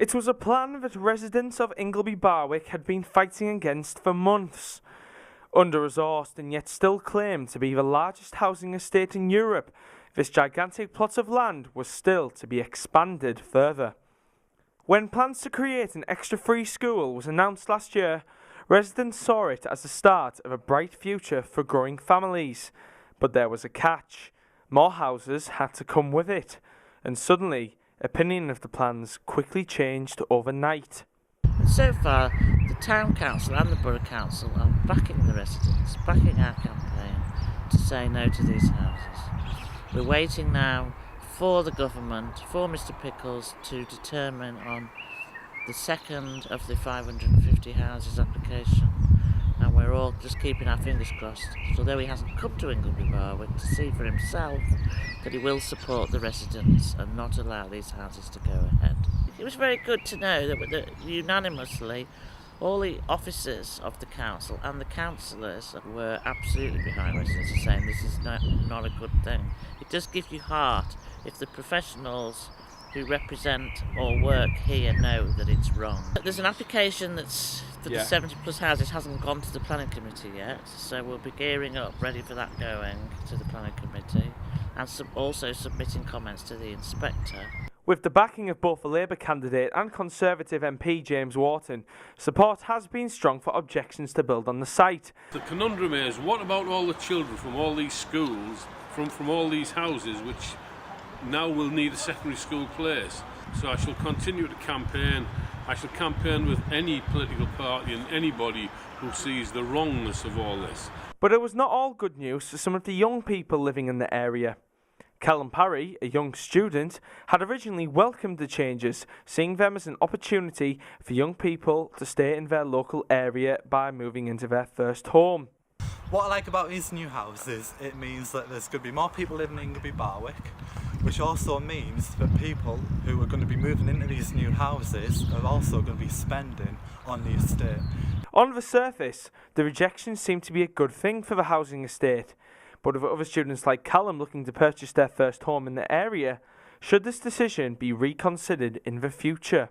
It was a plan that residents of Ingleby Barwick had been fighting against for months. Under-resourced and yet still claimed to be the largest housing estate in Europe, this gigantic plot of land was still to be expanded further. When plans to create an extra free school was announced last year, residents saw it as the start of a bright future for growing families. But there was a catch. More houses had to come with it, and suddenly opinion of the plans quickly changed overnight. So far, the Town Council and the Borough Council are backing the residents, backing our campaign to say no to these houses. We're waiting now for the government, for Mr Pickles, to determine on the second of the 550 houses application, and we're all just keeping our fingers crossed, although he hasn't come to Ingleby Barwick, to see for himself that he will support the residents and not allow these houses to go ahead. It was very good to know that unanimously all the officers of the council and the councillors were absolutely behind residents, saying this is not a good thing. It does give you heart if the professionals who represent or work here know that it's wrong. There's an application that's for the 70 plus houses hasn't gone to the planning committee yet, so we'll be gearing up, ready for that going to the planning committee, and also submitting comments to the inspector. With the backing of both the Labour candidate and Conservative MP James Wharton, support has been strong for objections to build on the site. The conundrum is, what about all the children from all these schools, from all these houses, which now will need a secondary school place? So I shall continue to campaign. I shall campaign with any political party and anybody who sees the wrongness of all this. But it was not all good news for some of the young people living in the area. Callum Parry, a young student, had originally welcomed the changes, seeing them as an opportunity for young people to stay in their local area by moving into their first home. What I like about these new houses, it means that there's going to be more people living in Ingleby Barwick, which also means that people who are going to be moving into these new houses are also going to be spending on the estate. On the surface, the rejection seemed to be a good thing for the housing estate. But with other students like Callum looking to purchase their first home in the area, should this decision be reconsidered in the future?